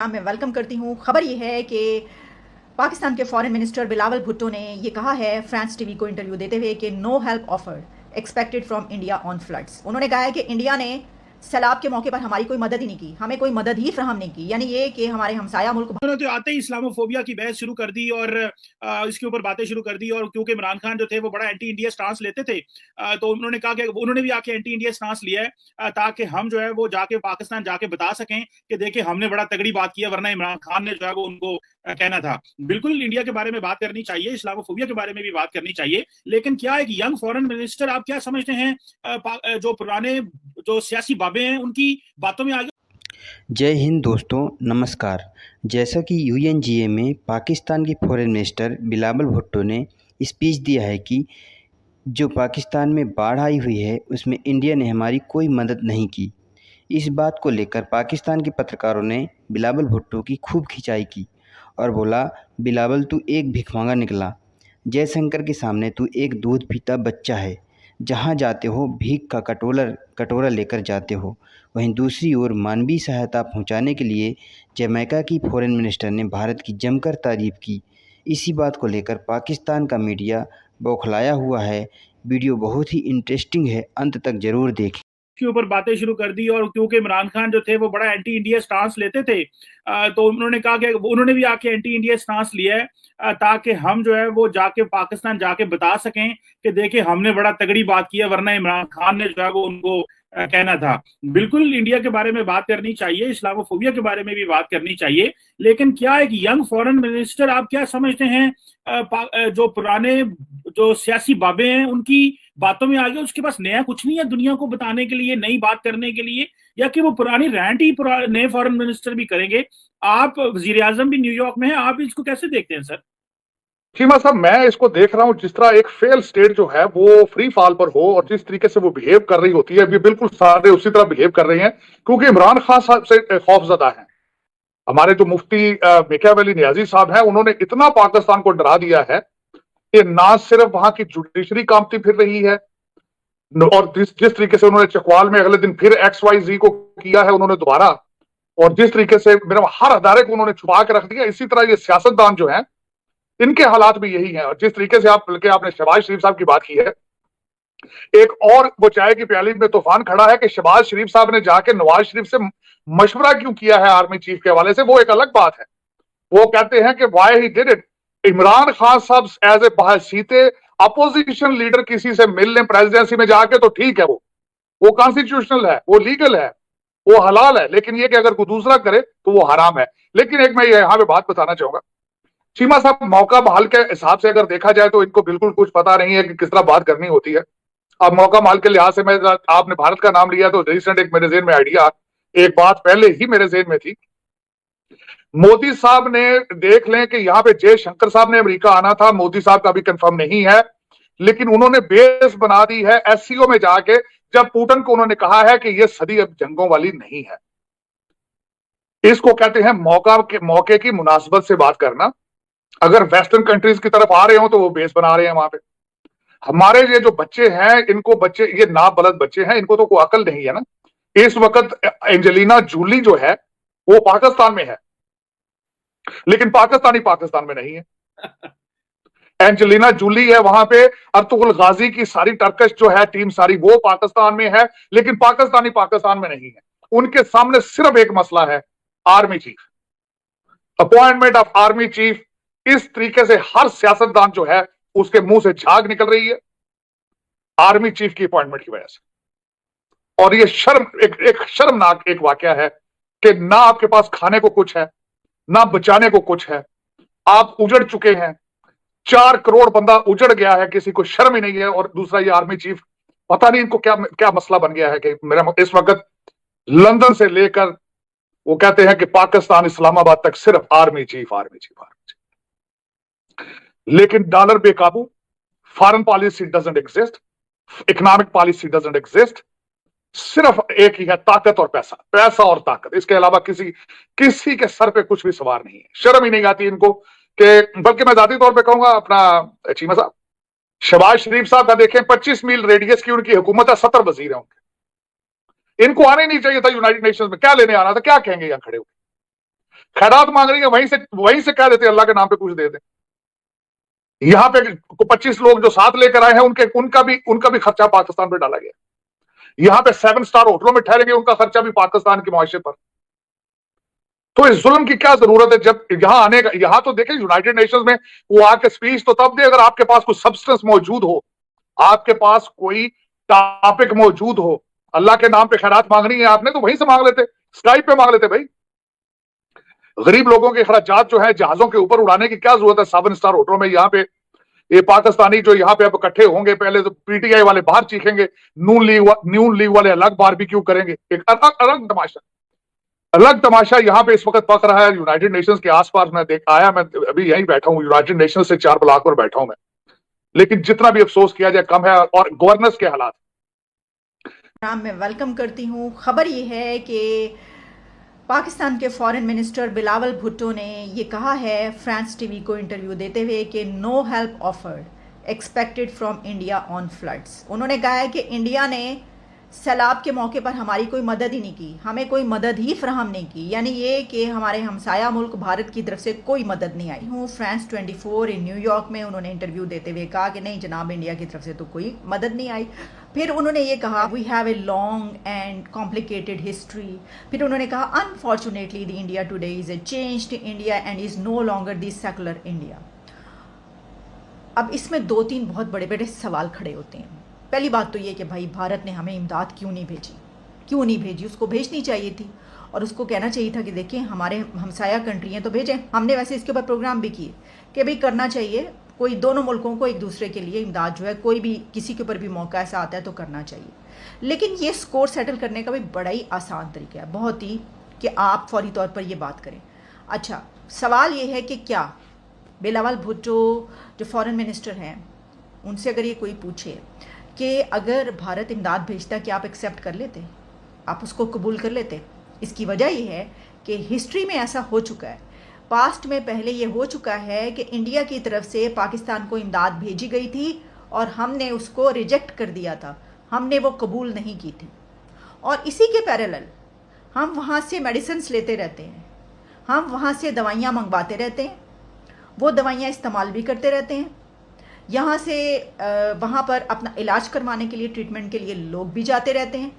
मैं वेलकम करती हूँ। खबर ये है कि पाकिस्तान के फॉरेन मिनिस्टर बिलावल भुट्टो ने ये कहा है फ्रांस टीवी को इंटरव्यू देते हुए कि no help offered expected from India on floods. उन्होंने कहा है कि इंडिया ने सैलाब के मौके पर हमारी कोई मदद ही नहीं की, हमें कोई मदद ही फ्राहम नहीं की। यानी ये कि हमारे हमसाया मुल्क उन्होंने तो आते ही इस्लामोफोबिया की बहस शुरू कर दी और इसके ऊपर बातें शुरू कर दी। और क्योंकि इमरान खान जो थे वो बड़ा एंटी इंडिया स्टांस लेते थे, तो उन्होंने कहा कि उन्होंने भी आके एंटी इंडिया स्टांस लिया है, ताकि हम जो है वो जाके पाकिस्तान जाके बता सकें कि देखिए हमने बड़ा तगड़ी बात की है, वरना इमरान खान ने जो है वो उनको कहना था। बिल्कुल इंडिया के बारे में बात करनी चाहिए, इस्लामोफोबिया के बारे में भी बात करनी चाहिए, लेकिन क्या एक यंग फॉरेन मिनिस्टर, आप क्या समझते हैं जो पुराने जो सियासी बाबे हैं उनकी बातों में आगे। जय हिंद दोस्तों, नमस्कार। जैसा कि यूएनजीए में पाकिस्तान के फॉरेन मिनिस्टर बिलावल भुट्टो ने स्पीच दिया है कि जो पाकिस्तान में बाढ़ आई हुई है उसमें इंडिया ने हमारी कोई मदद नहीं की। इस बात को लेकर पाकिस्तान के पत्रकारों ने बिलावल भुट्टो की खूब खिंचाई की और बोला, बिलावल तू एक भिखमंगा निकला, जयशंकर के सामने तू एक दूध पीता बच्चा है, जहाँ जाते हो भीख का कटोरा लेकर जाते हो। वहीं दूसरी ओर मानवीय सहायता पहुंचाने के लिए जमैका की फॉरेन मिनिस्टर ने भारत की जमकर तारीफ की। इसी बात को लेकर पाकिस्तान का मीडिया बौखलाया हुआ है। वीडियो बहुत ही इंटरेस्टिंग है, अंत तक ज़रूर देखें। के ऊपर बातें शुरू कर दी। और क्योंकि इमरान खान जो थे वो बड़ा एंटी इंडिया स्टांस लेते थे, तो उन्होंने कहा कि उन्होंने भी आके एंटी इंडिया स्टांस लिया है, ताकि हम जो है वो जाके पाकिस्तान जाके बता सकें कि देखिए हमने बड़ा तगड़ी बात की है, वरना इमरान खान ने जो है वो उनको कहना था। बिल्कुल इंडिया के बारे में बात करनी चाहिए, इस्लामोफोबिया के बारे में भी बात करनी चाहिए, लेकिन क्या एक यंग फॉरेन मिनिस्टर, आप क्या समझते हैं जो पुराने जो सियासी बाबे हैं उनकी बातों में आ गया, उसके पास नया कुछ नहीं है दुनिया को बताने के लिए, नई बात करने के लिए, या कि वो पुरानी रैंट ही नए फॉरेन मिनिस्टर भी करेंगे। आप वजीर आजम भी न्यूयॉर्क में है, आप इसको कैसे देखते हैं सर? चीमा साहब, मैं इसको देख रहा हूं जिस तरह एक फेल स्टेट जो है वो फ्री फॉल पर हो, और जिस तरीके से वो बिहेव कर रही होती है ये बिल्कुल सारे उसी तरह बिहेव कर रही हैं, क्योंकि इमरान खान साहब से खौफजदा है। हमारे जो मुफ्ती मिकावेली नियाजी साहब हैं, उन्होंने इतना पाकिस्तान को डरा दिया है कि ना सिर्फ वहां की जुडिशरी कांपती फिर रही है, और जिस तरीके से उन्होंने चकवाल में अगले दिन फिर XYZ को किया है उन्होंने दोबारा, और जिस तरीके से मेरा हर अदारे को उन्होंने छुपा के रख दिया, इसी तरह ये सियासतदान जो है इनके हालात भी यही हैं। और जिस तरीके से बल्कि आपने शहबाज शरीफ साहब की बात की है, एक और वो चाय की प्याली में तूफान खड़ा है कि शहबाज शरीफ साहब ने जाके नवाज शरीफ से मशवरा क्यों किया है आर्मी चीफ के हवाले से, वो एक अलग बात है। वो कहते हैं कि why he did it. Imran Khan साहब एज ए बहसीते अपोजिशन लीडर किसी से मिल लें प्रेसिडेंसी में जाके तो ठीक है, वो कॉन्स्टिट्यूशनल है, वो लीगल है, वो हलाल है, लेकिन ये कि अगर कोई दूसरा करे तो वो हराम है। लेकिन एक मैं यहां पे बात बताना चाहूंगा, चीमा साहब, मौका बहाल के हिसाब से अगर देखा जाए तो इनको बिल्कुल कुछ पता नहीं है कि किस तरह बात करनी होती है। अब मौका बहाल के लिहाज से मैं, आपने भारत का नाम लिया तो रिसेंट एक मेरे जेहन में आइडिया, एक बात पहले ही मेरे जेहन में थी। मोदी साहब ने, देख लें कि यहाँ पे जयशंकर साहब ने अमेरिका आना था, मोदी साहब का भी कंफर्म नहीं है, लेकिन उन्होंने बेस बना दी है SCO में जाके, जब पुतिन को उन्होंने कहा है कि यह सदी अब जंगों वाली नहीं है। इसको कहते हैं मौके की मुनासिबत से बात करना। अगर वेस्टर्न कंट्रीज की तरफ आ रहे हो तो वो बेस बना रहे हैं वहां पे। हमारे ये जो बच्चे हैं, ये नाबलद बच्चे हैं, इनको तो कोई अकल नहीं है ना। इस वक्त एंजेलिना जूली जो है वो पाकिस्तान में है, लेकिन पाकिस्तानी पाकिस्तान में नहीं है। एंजेलिना जूली है वहां पे, अर्तुगरुल गाजी की सारी टर्कश जो है टीम सारी वो पाकिस्तान में है, लेकिन पाकिस्तानी पाकिस्तान में नहीं है। उनके सामने सिर्फ एक मसला है, army chief, appointment of army chief. इस तरीके से हर सियासतदान जो है उसके मुंह से झाग निकल रही है आर्मी चीफ की अपॉइंटमेंट की वजह से। और ये एक शर्मनाक एक वाकया है कि ना आपके पास खाने को कुछ है, ना बचाने को कुछ है। आप उजड़ चुके हैं, 4 करोड़ बंदा उजड़ गया है, किसी को शर्म ही नहीं है। और दूसरा ये आर्मी चीफ, पता नहीं इनको क्या क्या मसला बन गया है कि मेरा इस वक्त लंदन से लेकर वो कहते हैं कि पाकिस्तान इस्लामाबाद तक सिर्फ army chief, army chief, army chief. लेकिन डॉलर बेकाबू, foreign policy doesn't exist, economic policy doesn't exist. सिर्फ एक ही है, ताकत और पैसा, पैसा और ताकत। इसके अलावा किसी के सर पे कुछ भी सवार नहीं है। शर्म ही नहीं आती इनको कि, बल्कि मैं जाती तौर पे कहूंगा अपना चीमा साहब, शहबाज शरीफ साहब का देखें, 25 मील रेडियस की उनकी हुकूमत है, 70 वजीर है उनके। इनको आने नहीं चाहिए था यूनाइटेड नेशंस में, क्या लेने आना था, क्या कहेंगे यहां खड़े हुए। खैरात मांग रही है, वहीं से कह देते अल्लाह के नाम पे कुछ दे दे। यहां पे 25 लोग जो साथ लेकर आए हैं उनका भी खर्चा पाकिस्तान पे डाला गया। यहां पे 7 स्टार होटलों में ठहरेंगे, उनका खर्चा भी पाकिस्तान के मुआशरे पर। तो इस जुल्म की क्या जरूरत है? जब यहां आने का, यहां तो देखें यूनाइटेड नेशंस में वो आके स्पीच तो तब दे अगर आपके पास कुछ सब्सटेंस मौजूद हो, आपके पास कोई टॉपिक मौजूद हो। अल्लाह के नाम पे खैरात मांगनी है आपने तो वहीं से मांग लेते, स्काइप पे मांग लेते भाई। गरीब लोगों के खर्चात जो है जहाजों के ऊपर उड़ाने की क्या जरूरत है 7 स्टार होटलों में? यहाँ पे ये पाकिस्तानी जो यहाँ पे अब इकट्ठे होंगे, पहले तो पीटीआई वाले बाहर चीखेंगे, नून लीग वाले अलग बारबेक्यू करेंगे। एक अलग तमाशा यहाँ पे इस वक्त पक रहा है यूनाइटेड नेशंस के आसपास। मैं अभी यहीं बैठा हूँ, यूनाइटेड नेशंस से 4 ब्लॉक पर बैठा हूं मैं। लेकिन जितना भी अफसोस किया जाए कम है। और गवर्नेंस के हालात मैं वेलकम करती हूँ। खबर ये है कि पाकिस्तान के फॉरेन मिनिस्टर बिलावल भुट्टो ने ये कहा है फ्रांस टीवी को इंटरव्यू देते हुए कि no help offered expected from India on floods. उन्होंने कहा है कि इंडिया ने सैलाब के मौके पर हमारी कोई मदद ही नहीं की, हमें कोई मदद ही फराहम नहीं की। यानी ये कि हमारे हमसाया मुल्क भारत की तरफ से कोई मदद नहीं आई। हूँ फ्रांस 24 इन न्यूयॉर्क में उन्होंने इंटरव्यू देते हुए कहा कि नहीं जनाब, इंडिया की तरफ से तो कोई मदद नहीं आई। फिर उन्होंने ये कहा we have a long and complicated history. फिर उन्होंने कहा unfortunately the India today is a changed India and is no longer the secular India. अब इसमें 2-3 बहुत बड़े बड़े सवाल खड़े होते हैं। पहली बात तो ये कि भाई भारत ने हमें इमदाद क्यों नहीं भेजी? उसको भेजनी चाहिए थी और उसको कहना चाहिए था कि देखिए हमारे हमसाया कंट्री हैं तो भेजें। हमने वैसे इसके ऊपर प्रोग्राम भी किए कि भाई करना चाहिए, कोई दोनों मुल्कों को एक दूसरे के लिए इमदाद जो है, कोई भी किसी के ऊपर भी मौका ऐसा आता है तो करना चाहिए। लेकिन ये स्कोर सेटल करने का भी बड़ा ही आसान तरीका है, बहुत ही, कि आप फौरी तौर पर ये बात करें। अच्छा, सवाल ये है कि क्या बिलावल भुट्टो जो फॉरेन मिनिस्टर हैं उनसे अगर ये कोई पूछे कि अगर भारत इमदाद भेजता क्या आप एक्सेप्ट कर लेते, आप उसको कबूल कर लेते? इसकी वजह यह है कि हिस्ट्री में ऐसा हो चुका है, पास्ट में पहले ये हो चुका है कि इंडिया की तरफ से पाकिस्तान को इमदाद भेजी गई थी और हमने उसको रिजेक्ट कर दिया था, हमने वो कबूल नहीं की थी। और इसी के पैरेलल हम वहाँ से मेडिसिन्स लेते रहते हैं, हम वहाँ से दवाइयाँ मंगवाते रहते हैं, वो दवाइयाँ इस्तेमाल भी करते रहते हैं। यहाँ से वहाँ पर अपना इलाज करवाने के लिए, ट्रीटमेंट के लिए लोग भी जाते रहते हैं,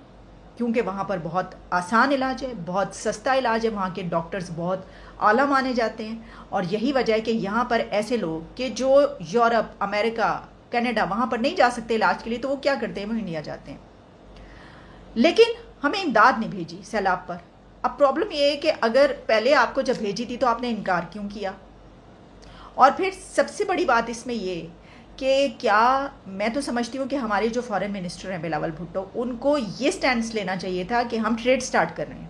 क्योंकि वहाँ पर बहुत आसान इलाज है, बहुत सस्ता इलाज है, वहाँ के डॉक्टर्स बहुत आला माने जाते हैं। और यही वजह है कि यहाँ पर ऐसे लोग कि जो यूरोप, अमेरिका, कनाडा वहाँ पर नहीं जा सकते इलाज के लिए, तो वो क्या करते हैं, वो इंडिया जाते हैं। लेकिन हमें इमदाद नहीं भेजी सैलाब पर। अब प्रॉब्लम ये है कि अगर पहले आपको जब भेजी थी तो आपने इनकार क्यों किया? और फिर सबसे बड़ी बात इसमें ये कि क्या, मैं तो समझती हूँ कि हमारे जो फॉरेन मिनिस्टर हैं बिलावल भुट्टो, उनको ये स्टैंड लेना चाहिए था कि हम ट्रेड स्टार्ट कर रहे हैं।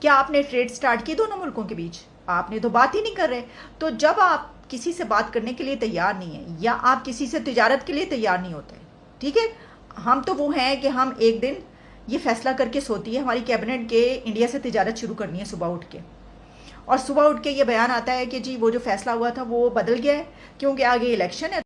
क्या आपने ट्रेड स्टार्ट की दोनों मुल्कों के बीच? आपने तो बात ही नहीं कर रहे। तो जब आप किसी से बात करने के लिए तैयार नहीं है या आप किसी से तिजारत के लिए तैयार नहीं होते, ठीक है, हम तो वो हैं कि हम एक दिन ये फैसला करके सोती है हमारी कैबिनेट के इंडिया से तिजारत शुरू करनी है सुबह उठ के, और सुबह उठ के ये बयान आता है कि जी वो जो फैसला हुआ था वो बदल गया है क्योंकि आगे इलेक्शन है।